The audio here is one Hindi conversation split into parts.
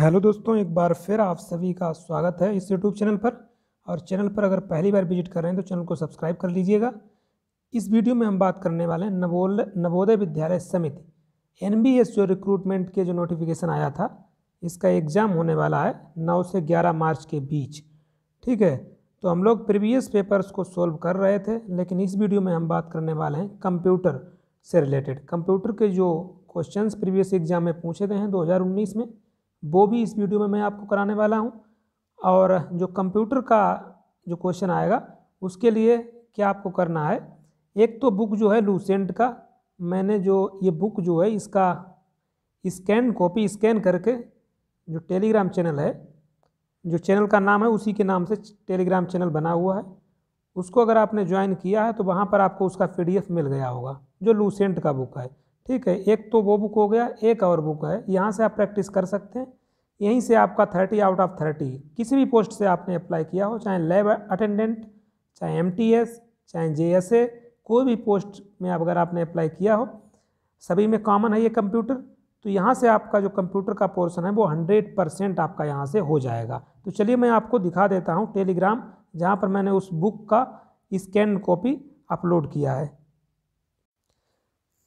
हेलो दोस्तों, एक बार फिर आप सभी का स्वागत है इस यूट्यूब चैनल पर। और चैनल पर अगर पहली बार विजिट कर रहे हैं तो चैनल को सब्सक्राइब कर लीजिएगा। इस वीडियो में हम बात करने वाले हैं नवोदय विद्यालय समिति NBS जो रिक्रूटमेंट के जो नोटिफिकेशन आया था, इसका एग्ज़ाम होने वाला है 9 से 11 मार्च के बीच। ठीक है, तो हम लोग प्रीवियस पेपर्स को सोल्व कर रहे थे, लेकिन इस वीडियो में हम बात करने वाले हैं कंप्यूटर से रिलेटेड। कंप्यूटर के जो क्वेश्चंस प्रीवियस एग्जाम में पूछे गए हैं 2019 में, वो भी इस वीडियो में मैं आपको कराने वाला हूं। और जो कंप्यूटर का जो क्वेश्चन आएगा उसके लिए क्या आपको करना है, एक तो बुक जो है लूसेंट का, मैंने जो ये बुक जो है इसका कॉपी स्कैन करके जो टेलीग्राम चैनल है, जो चैनल का नाम है उसी के नाम से टेलीग्राम चैनल बना हुआ है, उसको अगर आपने ज्वाइन किया है तो वहाँ पर आपको उसका PDF मिल गया होगा जो लूसेंट का बुक है। ठीक है, एक तो वो बुक हो गया, एक और बुक है, यहाँ से आप प्रैक्टिस कर सकते हैं। यहीं से आपका 30 आउट ऑफ 30 किसी भी पोस्ट से आपने अप्लाई किया हो, चाहे लैब अटेंडेंट, चाहे MTS, चाहे JSA, कोई भी पोस्ट में अगर आपने अप्लाई किया हो, सभी में कॉमन है ये कंप्यूटर। तो यहाँ से आपका जो कंप्यूटर का पोर्शन है वो 100% आपका यहाँ से हो जाएगा। तो चलिए मैं आपको दिखा देता हूँ टेलीग्राम, जहाँ पर मैंने उस बुक का स्कैन कॉपी अपलोड किया है।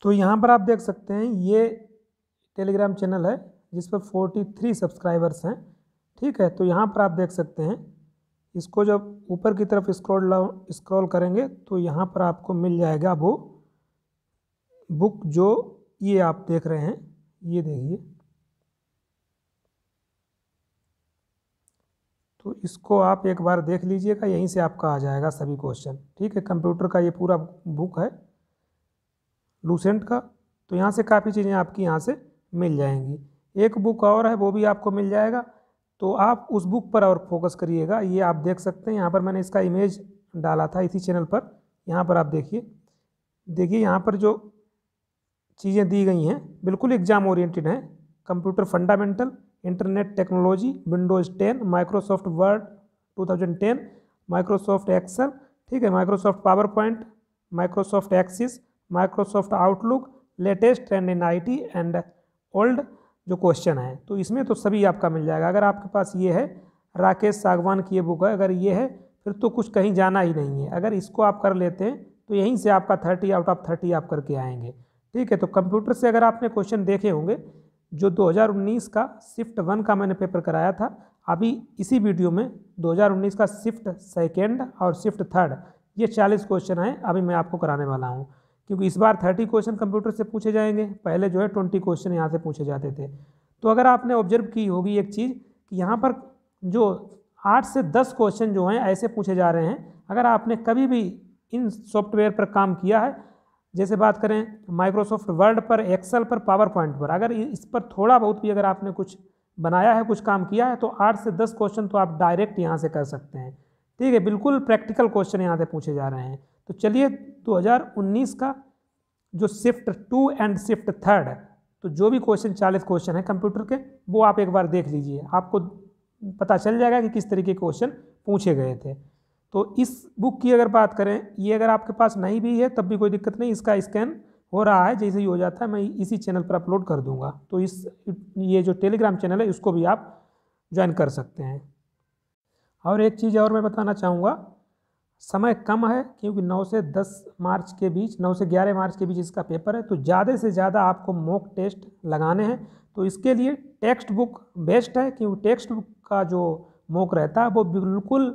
तो यहाँ पर आप देख सकते हैं ये टेलीग्राम चैनल है जिस पर 43 सब्सक्राइबर्स हैं। ठीक है, तो यहाँ पर आप देख सकते हैं, इसको जब ऊपर की तरफ स्क्रॉल करेंगे तो यहाँ पर आपको मिल जाएगा वो बुक जो ये आप देख रहे हैं, ये देखिए। तो इसको आप एक बार देख लीजिएगा, यहीं से आपका आ जाएगा सभी क्वेश्चन। ठीक है, कंप्यूटर का ये पूरा बुक है लूसेंट का। तो यहाँ से काफ़ी चीज़ें आपकी यहाँ से मिल जाएंगी। एक बुक और है, वो भी आपको मिल जाएगा, तो आप उस बुक पर और फोकस करिएगा। ये आप देख सकते हैं, यहाँ पर मैंने इसका इमेज डाला था इसी चैनल पर। यहाँ पर आप देखिए यहाँ पर जो चीज़ें दी गई हैं बिल्कुल एग्जाम ओरिएंटेड हैं। Computer fundamental, internet technology, Windows 10, Microsoft Word 2010, Microsoft Excel, ठीक है, Microsoft PowerPoint, Microsoft Access, Microsoft Outlook, latest trend in IT and old जो क्वेश्चन है। तो इसमें तो सभी आपका मिल जाएगा। अगर आपके पास ये है, राकेश सागवान की ये बुक है, अगर ये है फिर तो कुछ कहीं जाना ही नहीं है। अगर इसको आप कर लेते हैं तो यहीं से आपका 30 आउट ऑफ 30 आप करके आएंगे। ठीक है, तो कंप्यूटर से अगर आपने क्वेश्चन देखे होंगे, जो 2019 का शिफ्ट 1 का मैंने पेपर कराया था, अभी इसी वीडियो में 2019 का शिफ्ट 2 और शिफ्ट 3 ये 40 क्वेश्चन हैं अभी मैं आपको कराने वाला हूँ। क्योंकि इस बार 30 क्वेश्चन कंप्यूटर से पूछे जाएंगे, पहले जो है 20 क्वेश्चन यहाँ से पूछे जाते थे। तो अगर आपने ऑब्जर्व की होगी एक चीज़ कि यहाँ पर जो 8 से 10 क्वेश्चन जो हैं ऐसे पूछे जा रहे हैं। अगर आपने कभी भी इन सॉफ्टवेयर पर काम किया है, जैसे बात करें माइक्रोसॉफ्ट वर्ड पर, एक्सेल पर, पावर पॉइंट पर, अगर इस पर थोड़ा बहुत भी अगर आपने कुछ बनाया है, कुछ काम किया है, तो 8 से 10 क्वेश्चन तो आप डायरेक्ट यहाँ से कर सकते हैं। ठीक है, बिल्कुल प्रैक्टिकल क्वेश्चन यहाँ से पूछे जा रहे हैं। तो चलिए 2019 का जो शिफ्ट 2 एंड शिफ्ट 3, तो जो भी क्वेश्चन 40 क्वेश्चन है कंप्यूटर के, वो आप एक बार देख लीजिए, आपको पता चल जाएगा कि किस तरीके के क्वेश्चन पूछे गए थे। तो इस बुक की अगर बात करें, ये अगर आपके पास नहीं भी है तब भी कोई दिक्कत नहीं, इसका स्कैन हो रहा है, जैसे ही हो जाता है मैं इसी चैनल पर अपलोड कर दूंगा। तो ये जो टेलीग्राम चैनल है इसको भी आप ज्वाइन कर सकते हैं। और एक चीज़ और मैं बताना चाहूँगा, समय कम है क्योंकि 9 से 10 मार्च के बीच, 9 से 11 मार्च के बीच इसका पेपर है, तो ज़्यादा से ज़्यादा आपको मॉक टेस्ट लगाने हैं। तो इसके लिए टेक्स्ट बुक बेस्ट है, क्योंकि टेक्स्ट बुक का जो मॉक रहता है वो बिल्कुल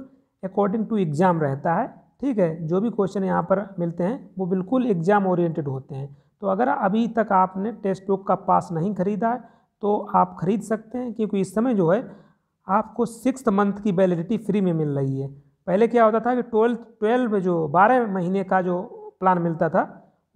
अकॉर्डिंग टू एग्ज़ाम रहता है। ठीक है, जो भी क्वेश्चन यहाँ पर मिलते हैं वो बिल्कुल एग्ज़ाम ओरिएंटेड होते हैं। तो अगर अभी तक आपने टेक्स्ट बुक का पास नहीं खरीदा है तो आप खरीद सकते हैं, क्योंकि इस समय जो है आपको 6 मंथ की वैलिडिटी फ्री में मिल रही है। पहले क्या होता था कि 12 जो 12 महीने का जो प्लान मिलता था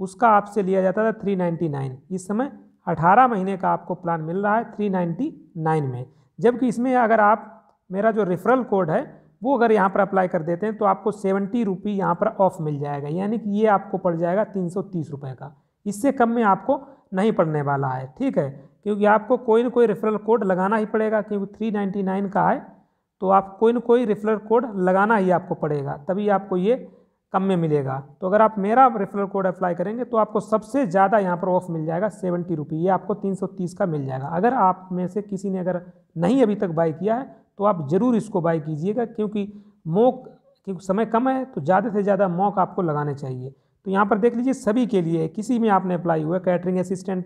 उसका आपसे लिया जाता था 399। इस समय 18 महीने का आपको प्लान मिल रहा है 399 में। जबकि इसमें अगर आप मेरा जो रेफरल कोड है वो अगर यहाँ पर अप्लाई कर देते हैं तो आपको 70 रुपये यहाँ पर ऑफ मिल जाएगा, यानी कि ये आपको पड़ जाएगा 330 रुपये का। इससे कम में आपको नहीं पड़ने वाला है। ठीक है, क्योंकि आपको कोई ना कोई रेफरल कोड लगाना ही पड़ेगा, क्योंकि 399 का है तो आप कोई ना कोई रेफरल कोड लगाना ही आपको पड़ेगा, तभी आपको ये कम में मिलेगा। तो अगर आप मेरा रेफरल कोड अप्लाई करेंगे तो आपको सबसे ज़्यादा यहाँ पर ऑफ मिल जाएगा 70 रुपये, ये आपको 330 का मिल जाएगा। अगर आप में से किसी ने अगर नहीं अभी तक बाई किया है तो आप ज़रूर इसको बाई कीजिएगा, क्योंकि समय कम है तो ज़्यादा से ज़्यादा मॉक आपको लगाने चाहिए। तो यहाँ पर देख लीजिए सभी के लिए, किसी में आपने अप्लाई हुआ है, catering assistant,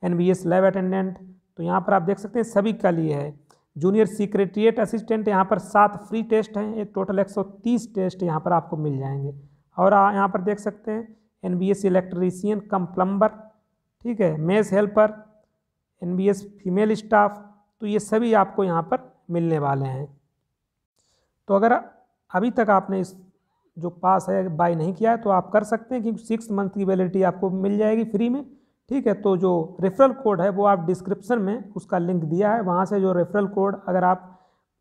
NBS lab attendant, तो यहाँ पर आप देख सकते हैं सभी का लिए है। जूनियर सेक्रेटरिएट असिस्टेंट, यहाँ पर 7 फ्री टेस्ट हैं, एक टोटल 130 टेस्ट यहाँ पर आपको मिल जाएंगे। और यहाँ पर देख सकते हैं NBS इलेक्ट्रीशियन कम प्लम्बर, ठीक है, mess helper, NBS female staff, तो ये सभी आपको यहाँ पर मिलने वाले हैं। तो अगर अभी तक आपने इस जो पास है बाय नहीं किया है तो आप कर सकते हैं, क्योंकि 6 मंथ की वैलिडिटी आपको मिल जाएगी फ्री में, ठीक है। तो जो रेफरल कोड है वो आप डिस्क्रिप्शन में उसका लिंक दिया है, वहाँ से जो रेफरल कोड अगर आप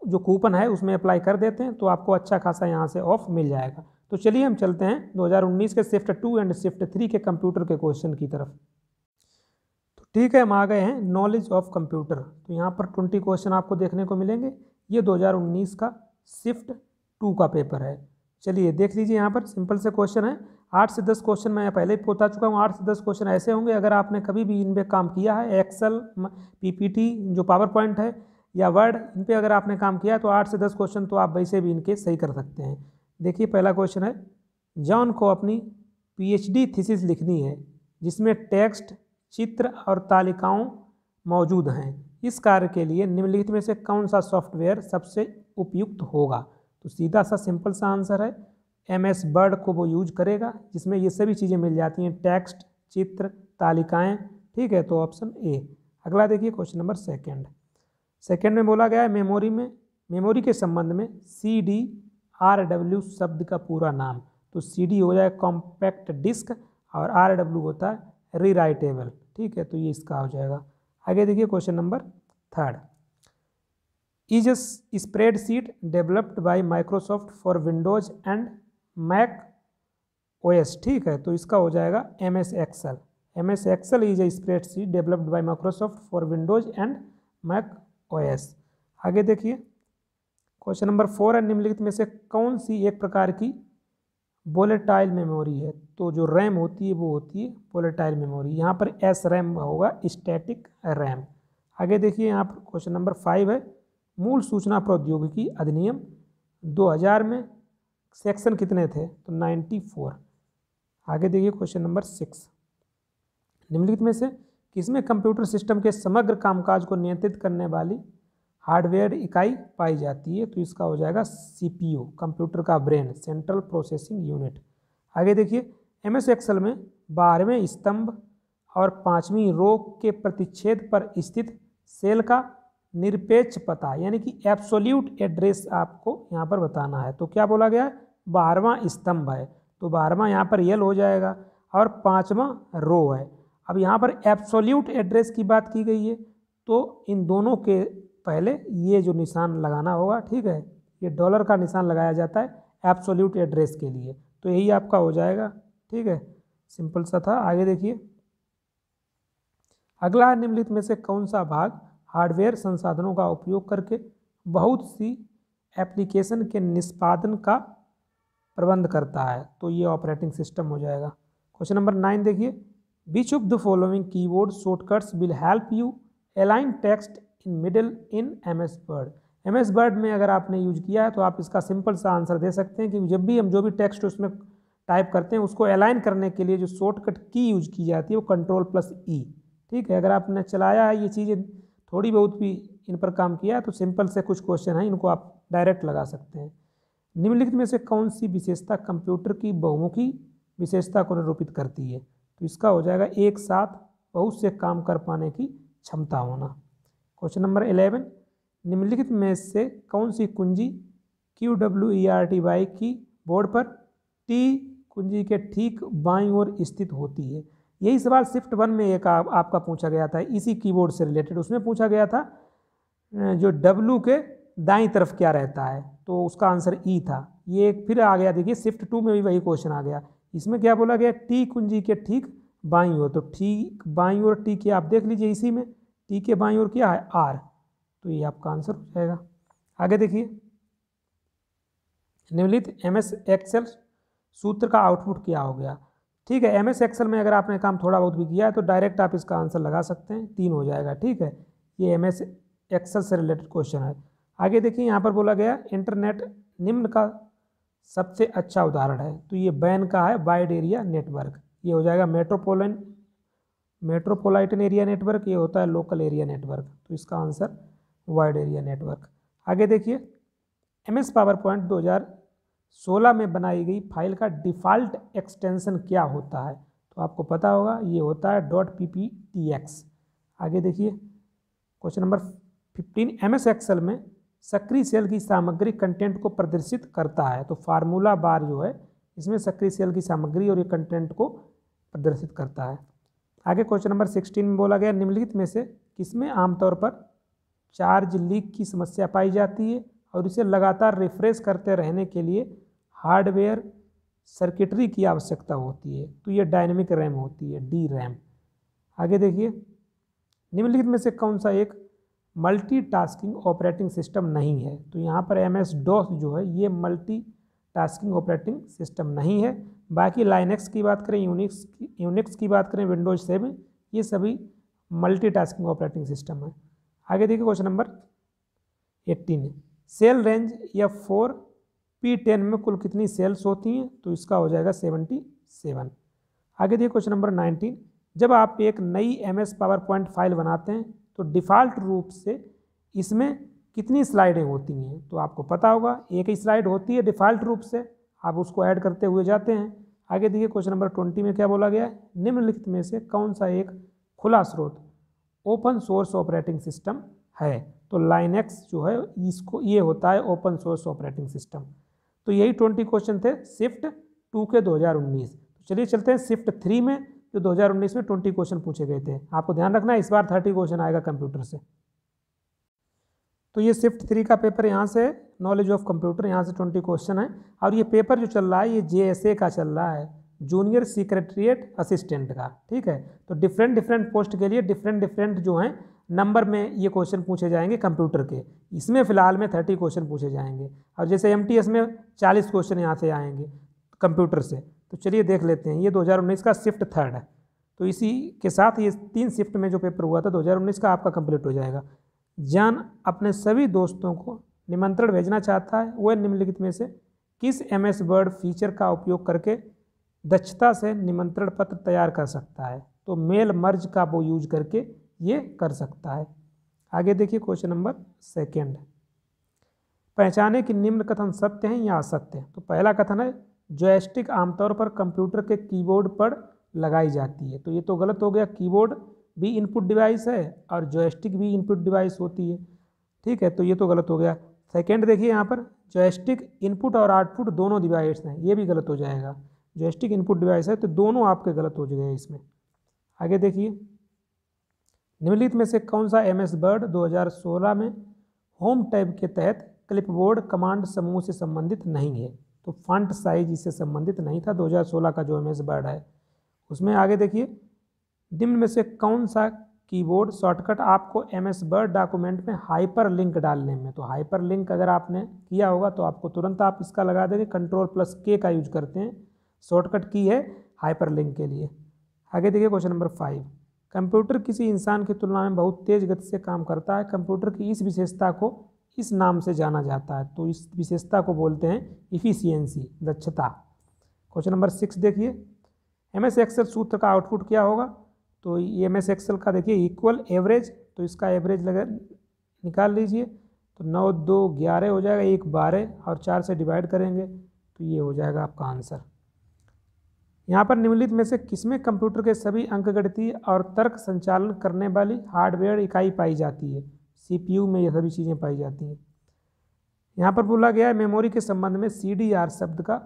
जो कूपन है उसमें अप्लाई कर देते हैं तो आपको अच्छा खासा यहाँ से ऑफ मिल जाएगा। तो चलिए हम चलते हैं 2019 के शिफ्ट 2 एंड शिफ्ट 3 के कंप्यूटर के क्वेश्चन की तरफ। तो ठीक है, हम आ गए हैं नॉलेज ऑफ कंप्यूटर। तो यहाँ पर 20 क्वेश्चन आपको देखने को मिलेंगे। ये 2019 का शिफ्ट 2 का पेपर है। चलिए देख लीजिए, यहाँ पर सिंपल से क्वेश्चन है। 8 से 10 क्वेश्चन मैं पहले ही बता चुका हूँ। 8 से 10 क्वेश्चन ऐसे होंगे, अगर आपने कभी भी इन पे काम किया है, एक्सेल, PPT, जो पावर पॉइंट है, या वर्ड, इन पे अगर आपने काम किया है तो 8 से 10 क्वेश्चन तो आप वैसे भी इनके सही कर सकते हैं। देखिए पहला क्वेश्चन है, जॉन को अपनी PhD थीसिस लिखनी है जिसमें टेक्स्ट, चित्र और तालिकाओं मौजूद हैं। इस कार्य के लिए निम्नलिखित में से कौन सा सॉफ्टवेयर सबसे उपयुक्त होगा? तो सीधा सा सिंपल सा आंसर है, MS वर्ड को वो यूज करेगा, जिसमें ये सभी चीज़ें मिल जाती हैं, टेक्स्ट, चित्र, तालिकाएं, ठीक है। तो ऑप्शन ए। अगला देखिए क्वेश्चन नंबर सेकेंड में बोला गया है मेमोरी के संबंध में CDRW शब्द का पूरा नाम। तो CD हो जाए कॉम्पैक्ट डिस्क और RW होता है रीराइटेबल, ठीक है। तो ये इसका हो जाएगा। आगे देखिए question number 3, is spreadsheet developed by Microsoft for Windows and Mac OS, ठीक है। तो इसका हो जाएगा MS Excel is a spreadsheet developed by Microsoft for Windows and Mac OS। आगे देखिए क्वेश्चन नंबर 4 है, निम्नलिखित में से कौन सी एक प्रकार की वोलेटाइल मेमोरी है? तो जो रैम होती है वो होती है वोलेटाइल मेमोरी। यहाँ पर SRAM होगा, स्टैटिक रैम। आगे देखिए यहाँ पर क्वेश्चन नंबर 5 है, मूल सूचना प्रौद्योगिकी अधिनियम 2000 में सेक्शन कितने थे? तो 94। आगे देखिए क्वेश्चन नंबर 6, निम्नलिखित में से किसमें कंप्यूटर सिस्टम के समग्र कामकाज को नियंत्रित करने वाली हार्डवेयर इकाई पाई जाती है? तो इसका हो जाएगा CPU, कंप्यूटर का ब्रेन, सेंट्रल प्रोसेसिंग यूनिट। आगे देखिए MS एक्सेल में 12वें स्तंभ और 5वीं रो के प्रतिच्छेद पर स्थित सेल का निरपेक्ष पता यानी कि एब्सोल्यूट एड्रेस आपको यहाँ पर बताना है। तो क्या बोला गया है? 12वां स्तंभ है तो 12वां यहाँ पर L हो जाएगा और 5वां रो है। अब यहाँ पर एब्सोल्यूट एड्रेस की बात की गई है तो इन दोनों के पहले ये जो निशान लगाना होगा, ठीक है, ये डॉलर का निशान लगाया जाता है एब्सोल्यूट एड्रेस के लिए। तो यही आपका हो जाएगा, ठीक है, सिंपल सा था। आगे देखिए अगला, निम्नलिखित में से कौन सा भाग हार्डवेयर संसाधनों का उपयोग करके बहुत सी एप्लीकेशन के निष्पादन का प्रबंध करता है? तो ये ऑपरेटिंग सिस्टम हो जाएगा। क्वेश्चन नंबर 9 देखिए, which of the following keyboard shortcuts will help you align text in middle in MS word? MS word में अगर आपने यूज किया है तो आप इसका सिंपल सा आंसर दे सकते हैं कि जब भी हम जो भी टेक्स्ट उसमें टाइप करते हैं उसको अलाइन करने के लिए जो शॉर्टकट की यूज की जाती है वो Ctrl+E, ठीक है। अगर आपने चलाया है ये चीज़ें थोड़ी बहुत भी इन पर काम किया है तो सिंपल से कुछ क्वेश्चन हैं, इनको आप डायरेक्ट लगा सकते हैं। निम्नलिखित में से कौन सी विशेषता कंप्यूटर की बहुमुखी विशेषता को निरूपित करती है? तो इसका हो जाएगा एक साथ बहुत से काम कर पाने की क्षमता होना। क्वेश्चन नंबर 11, निम्नलिखित में से कौन सी कुंजी QWERTY की बोर्ड पर T कुंजी के ठीक बाईं ओर स्थित होती है? यही सवाल शिफ्ट 1 में एक आपका पूछा गया था, इसी कीबोर्ड से रिलेटेड। उसमें पूछा गया था जो W के दाईं तरफ क्या रहता है, तो उसका आंसर E था। ये फिर आ गया, देखिए शिफ्ट 2 में भी वही क्वेश्चन आ गया। इसमें क्या बोला गया? T कुंजी के ठीक बाईं ओर। तो ठीक बाईं ओर T के आप देख लीजिए, इसी में T के बाईं ओर क्या है? R। तो ये आपका आंसर हो जाएगा। आगे देखिए, निम्नलिखित MS एक्सेल सूत्र का आउटपुट क्या हो गया। ठीक है, MS एक्सेल में अगर आपने काम थोड़ा बहुत भी किया है तो डायरेक्ट आप इसका आंसर लगा सकते हैं, 3 हो जाएगा। ठीक है, ये MS एक्सेल से रिलेटेड क्वेश्चन है। आगे देखिए यहाँ पर बोला गया इंटरनेट निम्न का सबसे अच्छा उदाहरण है, तो ये बैन का है वाइड एरिया नेटवर्क, ये हो जाएगा मेट्रोपोलिटन एरिया नेटवर्क, ये होता है लोकल एरिया नेटवर्क, तो इसका आंसर वाइड एरिया नेटवर्क। आगे देखिए MS पावरपॉइंट 2016 में बनाई गई फाइल का डिफ़ॉल्ट एक्सटेंशन क्या होता है, तो आपको पता होगा ये होता है .pptx। आगे देखिए क्वेश्चन नंबर 15, MS एक्सेल में सक्रिय सेल की सामग्री कंटेंट को प्रदर्शित करता है, तो फार्मूला बार जो है इसमें सक्रिय सेल की सामग्री और ये कंटेंट को प्रदर्शित करता है। आगे क्वेश्चन नंबर 16 में बोला गया निम्नलिखित में से किसमें आमतौर पर चार्ज लीक की समस्या पाई जाती है और इसे लगातार रिफ्रेश करते रहने के लिए हार्डवेयर सर्किटरी की आवश्यकता होती है, तो ये डायनेमिक रैम होती है, DRAM। आगे देखिए निम्नलिखित में से कौन सा एक मल्टीटास्किंग ऑपरेटिंग सिस्टम नहीं है, तो यहाँ पर MS-DOS जो है ये मल्टीटास्किंग ऑपरेटिंग सिस्टम नहीं है। बाकी लाइनक्स की बात करें, यूनिक्स की बात करें, विंडोज 7, ये सभी मल्टीटास्किंग ऑपरेटिंग सिस्टम है। आगे देखिए question number 18, cell range F4P10 में कुल कितनी सेल्स होती हैं, तो इसका हो जाएगा 77। आगे देखिए क्वेश्चन नंबर 19, जब आप एक नई MS पावरपॉइंट फाइल बनाते हैं तो डिफ़ॉल्ट रूप से इसमें कितनी स्लाइडें होती हैं, तो आपको पता होगा एक ही स्लाइड होती है डिफ़ॉल्ट रूप से, आप उसको ऐड करते हुए जाते हैं। आगे देखिए क्वेश्चन नंबर 20 में क्या बोला गया है, निम्नलिखित में से कौन सा एक खुला स्रोत ओपन सोर्स ऑपरेटिंग सिस्टम है, तो लाइनक्स जो है इसको ये होता है ओपन सोर्स ऑपरेटिंग सिस्टम। तो यही 20 क्वेश्चन थे शिफ्ट 2 के 2019। तो चलिए चलते हैं शिफ्ट 3 में, जो 2019 में 20 क्वेश्चन पूछे गए थे। आपको ध्यान रखना है इस बार 30 क्वेश्चन आएगा कंप्यूटर से। तो ये शिफ्ट 3 का पेपर यहाँ से नॉलेज ऑफ कंप्यूटर, यहाँ से 20 क्वेश्चन है, और ये पेपर जो चल रहा है ये JSA का चल रहा है, जूनियर सेक्रेटरीट असिस्टेंट का। ठीक है, तो डिफरेंट पोस्ट के लिए डिफरेंट जो हैं नंबर में ये क्वेश्चन पूछे जाएंगे कंप्यूटर के। इसमें फ़िलहाल में 30 क्वेश्चन पूछे जाएंगे, और जैसे MTS में 40 क्वेश्चन यहाँ से आएंगे कंप्यूटर से। तो चलिए देख लेते हैं, ये 2019 का शिफ्ट 3 है, तो इसी के साथ ये 3 शिफ्ट में जो पेपर हुआ था 2019 का आपका कंप्लीट हो जाएगा। जान अपने सभी दोस्तों को निमंत्रण भेजना चाहता है, वह निम्नलिखित में से किस MS वर्ड फीचर का उपयोग करके दक्षता से निमंत्रण पत्र तैयार कर सकता है, तो मेल मर्ज का वो यूज करके ये कर सकता है। आगे देखिए क्वेश्चन नंबर 2, पहचाने कि निम्न कथन सत्य हैं या असत्य। तो पहला कथन है जॉयस्टिक आमतौर पर कंप्यूटर के कीबोर्ड पर लगाई जाती है, तो ये तो गलत हो गया, कीबोर्ड भी इनपुट डिवाइस है और जॉयस्टिक भी इनपुट डिवाइस होती है। ठीक है, तो ये तो गलत हो गया। सेकंड देखिए यहाँ पर जॉयस्टिक इनपुट और आउटपुट दोनों डिवाइस हैं, ये भी गलत हो जाएगा, जॉयस्टिक इनपुट डिवाइस है तो दोनों आपके गलत हो गए इसमें। आगे देखिए निम्नलिखित में से कौन सा MS वर्ड 2016 में होम टैब के तहत क्लिपबोर्ड कमांड समूह से संबंधित नहीं है, तो फॉन्ट साइज इससे संबंधित नहीं था 2016 का जो MS वर्ड है उसमें। आगे देखिए निम्न में से कौन सा कीबोर्ड शॉर्टकट आपको MS वर्ड डॉक्यूमेंट में हाइपर लिंक डालने में, तो हाइपर लिंक अगर आपने किया होगा तो आपको तुरंत आप इसका लगा देंगे, Ctrl+K का यूज करते हैं, शॉर्टकट की है हाइपर लिंक के लिए। आगे देखिए क्वेश्चन नंबर 5, कंप्यूटर किसी इंसान की तुलना में बहुत तेज गति से काम करता है, कंप्यूटर की इस विशेषता को इस नाम से जाना जाता है, तो इस विशेषता को बोलते हैं इफिशियंसी, दक्षता। क्वेश्चन नंबर 6 देखिए MS एक्सेल सूत्र का आउटपुट क्या होगा, तो ये MS एक्सेल का देखिए इक्वल एवरेज, तो इसका एवरेज लगा निकाल लीजिए, तो 9 2 11 हो जाएगा, 1 12 और 4 से डिवाइड करेंगे तो ये हो जाएगा आपका आंसर। यहाँ पर निम्नलिखित में से किसमें कंप्यूटर के सभी अंकगणितीय और तर्क संचालन करने वाली हार्डवेयर इकाई पाई जाती है, CPU में ये सभी चीज़ें पाई जाती हैं। यहाँ पर बोला गया है मेमोरी के संबंध में CDR शब्द का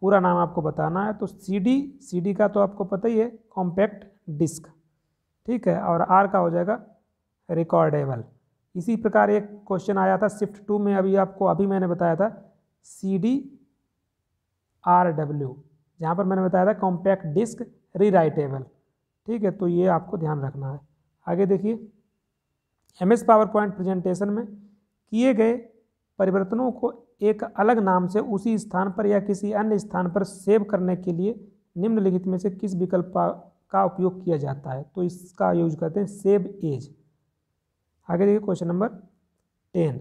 पूरा नाम आपको बताना है, तो CD का तो आपको पता ही है कॉम्पैक्ट डिस्क, ठीक है, और R का हो जाएगा रिकॉर्डेबल। इसी प्रकार एक क्वेश्चन आया था शिफ्ट 2 में, अभी मैंने बताया था CDRW, जहाँ पर मैंने बताया था कॉम्पैक्ट डिस्क रीराइटेबल, ठीक है, तो ये आपको ध्यान रखना है। आगे देखिए MS पावरपॉइंट प्रेजेंटेशन में किए गए परिवर्तनों को एक अलग नाम से उसी स्थान पर या किसी अन्य स्थान पर सेव करने के लिए निम्नलिखित में से किस विकल्प का उपयोग किया जाता है? तो इसका यूज करते हैं सेव एज। आगे देखिए question number 10,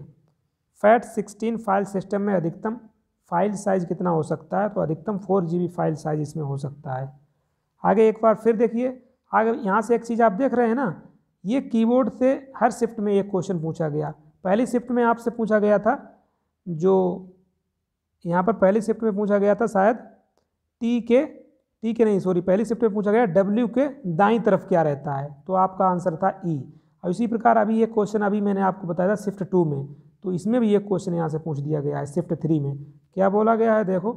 FAT16 file system में अधिकतम फाइल साइज कितना हो सकता है? तो अधिकतम 4 GB फाइल साइज इसमें हो सकता है। आगे एक बार फिर देखिए, आगे यहाँ से एक चीज़ आप देख रहे हैं ना, ये कीबोर्ड से हर शिफ्ट में एक क्वेश्चन पूछा गया। पहली शिफ्ट में आपसे पूछा गया था, जो यहाँ पर पहली शिफ्ट में पूछा गया था शायद पहली शिफ्ट में पूछा गया W के दाईं तरफ क्या रहता है? तो आपका आंसर था E। और इसी प्रकार अभी एक क्वेश्चन अभी मैंने आपको बताया था शिफ्ट 2 में, तो इसमें भी एक क्वेश्चन यहाँ से पूछ दिया गया है शिफ्ट 3 में। क्या बोला गया है? देखो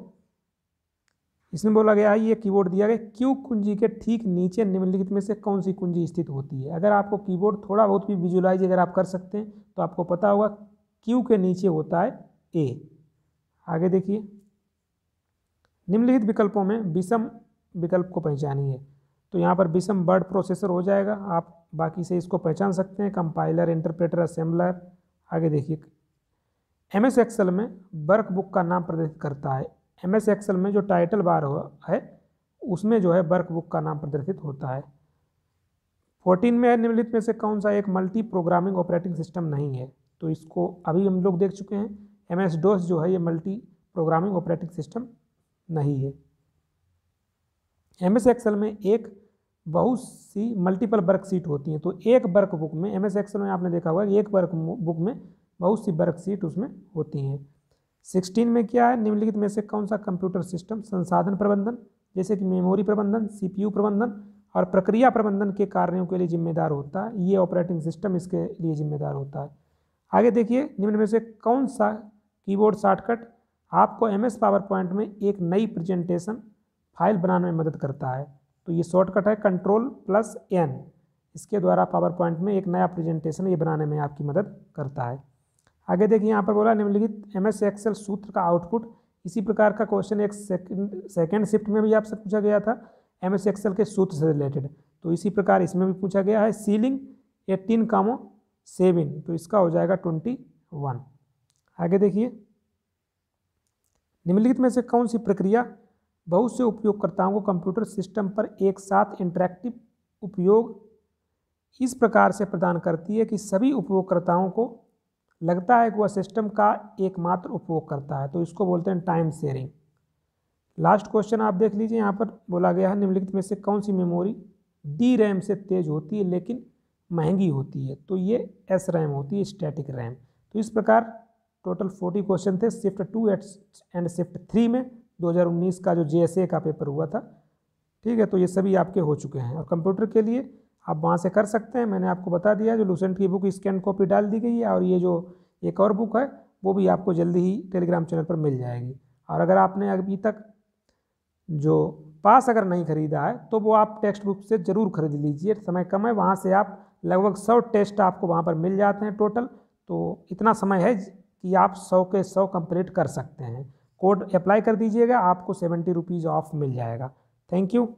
इसमें बोला गया है, ये कीबोर्ड दिया गया, क्यू कुंजी के ठीक नीचे निम्नलिखित में से कौन सी कुंजी स्थित होती है? अगर आपको कीबोर्ड थोड़ा बहुत भी विजुलाइज अगर आप कर सकते हैं तो आपको पता होगा क्यू के नीचे होता है A। आगे देखिए, निम्नलिखित विकल्पों में विषम विकल्प को पहचानिए। तो यहाँ पर विषम वर्ड प्रोसेसर हो जाएगा, आप बाकी से इसको पहचान सकते हैं, कंपाइलर, इंटरप्रेटर, असेंबलर। आगे देखिए, MS एक्सेल में वर्कबुक का नाम प्रदर्शित करता है। MS एक्सेल में जो टाइटल बार है उसमें जो है वर्कबुक का नाम प्रदर्शित होता है। 14 में निम्नलिखित में से कौन सा एक मल्टी प्रोग्रामिंग ऑपरेटिंग सिस्टम नहीं है? तो इसको अभी हम लोग देख चुके हैं, MS DOS जो है ये मल्टी प्रोग्रामिंग ऑपरेटिंग सिस्टम नहीं है। MS एक्सेल में एक बहुत सी मल्टीपल वर्कशीट होती हैं, तो एक वर्कबुक में MS एक्सेल में आपने देखा होगा एक वर्कबुक में बहुत सी वर्कशीट उसमें होती हैं। 16 में क्या है? निम्नलिखित में से कौन सा कंप्यूटर सिस्टम संसाधन प्रबंधन जैसे कि मेमोरी प्रबंधन, CPU प्रबंधन और प्रक्रिया प्रबंधन के कार्यों के लिए जिम्मेदार होता है? ये ऑपरेटिंग सिस्टम इसके लिए जिम्मेदार होता है। आगे देखिए, निम्न में से कौन सा कीबोर्ड शॉर्टकट आपको MS पावर पॉइंट में एक नई प्रेजेंटेशन फाइल बनाने में मदद करता है? तो ये शॉर्टकट है Ctrl+N। इसके द्वारा पावर पॉइंट में एक नया प्रेजेंटेशन ये बनाने में आपकी मदद करता है। आगे देखिए, यहाँ पर बोला निम्नलिखित MS एक्सेल सूत्र का आउटपुट। इसी प्रकार का क्वेश्चन एक सेकेंड शिफ्ट में भी आपसे पूछा गया था MS एक्सेल के सूत्र से रिलेटेड, तो इसी प्रकार इसमें भी पूछा गया है। सीलिंग 18, 7, तो इसका हो जाएगा 21। आगे देखिए, निम्नलिखित में से कौन सी प्रक्रिया बहुत से उपयोगकर्ताओं को कंप्यूटर सिस्टम पर एक साथ इंटरैक्टिव उपयोग इस प्रकार से प्रदान करती है कि सभी उपयोगकर्ताओं को लगता है कि वह सिस्टम का एकमात्र उपयोग करता है? तो इसको बोलते हैं टाइम शेयरिंग। लास्ट क्वेश्चन आप देख लीजिए, यहाँ पर बोला गया है निम्नलिखित में से कौन सी मेमोरी DRAM से तेज होती है लेकिन महंगी होती है? तो ये SRAM होती है, स्टैटिक रैम। तो इस प्रकार टोटल 40 क्वेश्चन थे शिफ्ट 2 एंड शिफ्ट 3 में 2019 का जो JSA का पेपर हुआ था। ठीक है, तो ये सभी आपके हो चुके हैं और कंप्यूटर के लिए आप वहाँ से कर सकते हैं। मैंने आपको बता दिया, जो लूसेंट की बुक स्कैन कॉपी डाल दी गई है और ये जो एक और बुक है वो भी आपको जल्दी ही टेलीग्राम चैनल पर मिल जाएगी। और अगर आपने अभी तक जो पास अगर नहीं खरीदा है तो वो आप टेक्स्ट बुक से ज़रूर खरीद लीजिए, समय कम है, वहाँ से आप लगभग 100 टेस्ट आपको वहाँ पर मिल जाते हैं टोटल। तो इतना समय है कि आप 100 के 100 कंप्लीट कर सकते हैं। कोड अप्लाई कर दीजिएगा, आपको 70 रुपीज़ ऑफ मिल जाएगा। Thank you.